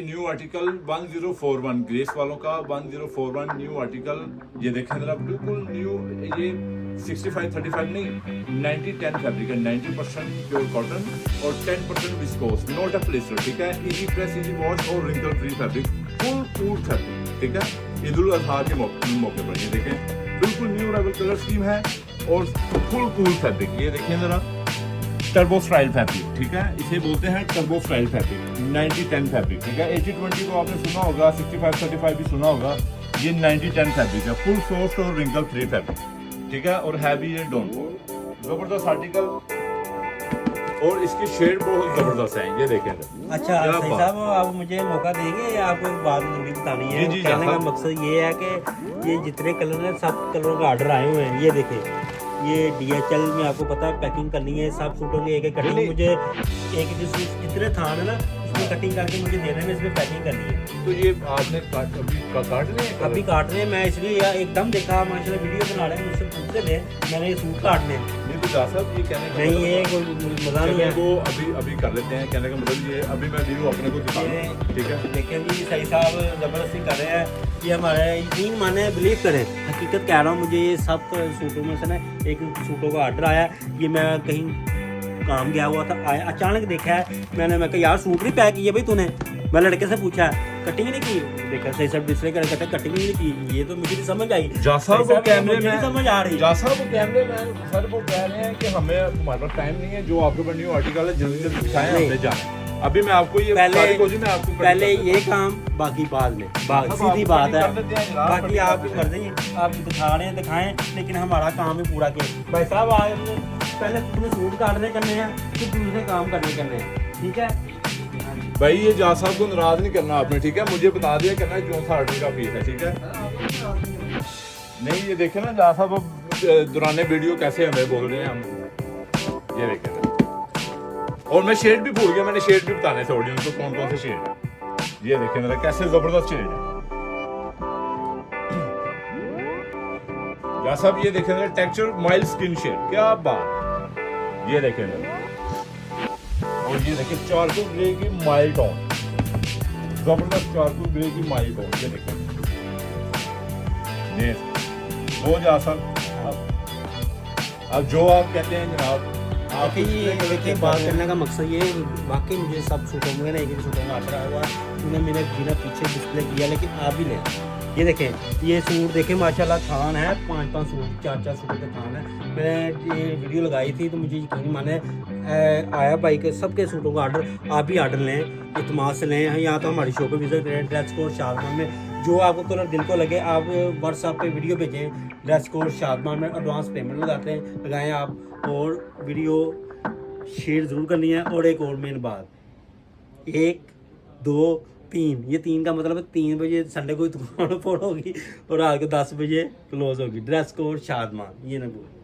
New article 1041 grace वालों का 1041 new article, ये देखें जरा, बिल्कुल न्यू। ये 65-35 नहीं, 90-10 फैब्रिक है। 90% प्योर कॉटन और 10% विस्कोस, नॉट अ प्लेस्टर, ठीक है। इजी प्रेस, इजी वॉश और wrinkle free fabric, full cool fabric, ठीक है। ईद उल अजहा के मौके पर ये देखें, बिल्कुल न्यू अराइवल कलर स्कीम है और फुल कूल फैब्रिक। ये देखें जरा, टर्बो स्टाइल फैब्रिक, ठीक है। इसे बोलते हैं टर्बो स्टाइल फैब्रिक, 90-10 फैब्रिक, ठीक है। 80-20 को आपने सुना होगा, 65-35 भी सुना होगा। ये 90-10 फैब्रिक है, फुल सॉफ्ट और रिंकल फ्री फैब्रिक, ठीक है। और है भी ये डॉनपोर, जबरदस्त आर्टिकल और इसकी शेड बहुत जबरदस्त है। ये देखें। अच्छा सही साहब, आप मुझे मौका देंगे या आपको एक बात जरूरी बतानी है? जी, कहने का मकसद ये है कि ये जितने कलर हैं सब कलरों का ऑर्डर आए हुए हैं। ये देखें, ये DHL में आपको पता है पैकिंग करनी है, सब सूटों की एक कटिंग, मुझे एक जितने थान है ना उसमें कटिंग करके मुझे देने में, इसमें पैकिंग करनी है। तो ये आपने अभी काट रहे हैं, मैं इसलिए एकदम देखा माशाल्लाह वीडियो बना रहे हैं, मुझसे पूछते थे मैंने ये सूट काटने। नहीं तो जा साहब, ये कहने का नहीं, ये कोई मजा नहीं है। वो अभी कर लेते हैं। कहने का मतलब ये अभी मैं वीडियो अपने को दिखा रहा हूं, ठीक है। देखें जी, सही साहब जबरदस्ती कर रहे हैं। ये हमारे यकीन माने, बिलीव करें, हकीकत कह रहा हूँ। मुझे ये सब सूटों में से ना एक सूटों का ऑर्डर आया। ये मैं कहीं काम गया हुआ था, आया अचानक देखा है मैंने, मैं कहा यार सूट नहीं पैक किए भाई तूने? मैं लड़के से पूछा, कटिंग नहीं की? देखा सही सब डिस्प्ले कर कहता कटिंग नहीं की। ये तो मुझे नहीं समझ आई। जासा वो कैमरे में समझ आ रही, जासा वो कैमरे में सर वो कह रहे हैं कि हमें, हमारे पास टाइम नहीं है, जो आपके पास न्यू आर्टिकल है जल्दी जल्दी दिखाएं, हमने जाना। अभी मैं आपको ये पहले ये काम, बाकी बाद में, सीधी बात है। बाकी आपकी मर्जी, आप दिखा रहे हैं दिखाएं, लेकिन हमारा काम ही पूरा किया। भाई साहब आज पहले तुम्हें सूट काटने करने हैं, फिर दूसरे काम करने हैं, ठीक है भाई। ये जा साहब को नाराज नहीं करना आपने, ठीक है। मुझे बता दिया करना जो सा ऑर्डर का फीस है, ठीक है। नहीं ये देखे ना जा साहब दुराने वीडियो कैसे हमें बोल रहे हैं हम, ये देखे। और मैं शेड भी भूल गया, मैंने शेड भी बताने थे ऑडियंस को कौन कौन से शेड है। ये देखें मेरा कैसे जबरदस्त शेड है या सब। ये देखें मेरा टेक्सचर माइल्ड स्किन शेड, क्या बात। ये देखें मेरा, और ये देखें चारकोल ग्रे की माइल्ड टोन, जबरदस्त चारकोल ग्रे की माइल्ड टोन। ये देखें ये वो जा सब। अब जो आप कहते हैं जनाब, देखिए बात करने का मकसद ये, वाकई मुझे सब सूटों में ना एक सूटों में ऑर्डर आया हुआ है। उन्होंने मेरे बिना पीछे डिस्प्ले किया, लेकिन आप भी लें। ये देखें, ये सूट देखें माशाल्लाह, थान है 5-5 सूट, 4-4 सूटों के थान है। मैंने ये वीडियो लगाई थी तो मुझे यकीन माने आया भाई के सबके सूटों का ऑर्डर। आप भी ऑर्डर लें, इत्मीनान से लें। यहाँ तो हमारी शॉप पे विजिट करें, ड्रेस कोड शादमान में जो आपको कलर दिल को लगे आप व्हाट्सएप पे वीडियो भेजें। ड्रेस कोड शादमान में एडवांस पेमेंट लगाएं आप, और वीडियो शेयर ज़रूर करनी है। और एक और मेन बात, 1 2 3, ये 3 का मतलब है 3 बजे संडे को दुकान फोड़ होगी और रात को 10 बजे क्लोज होगी। ड्रेस कोड शादमान, ये ना भूल।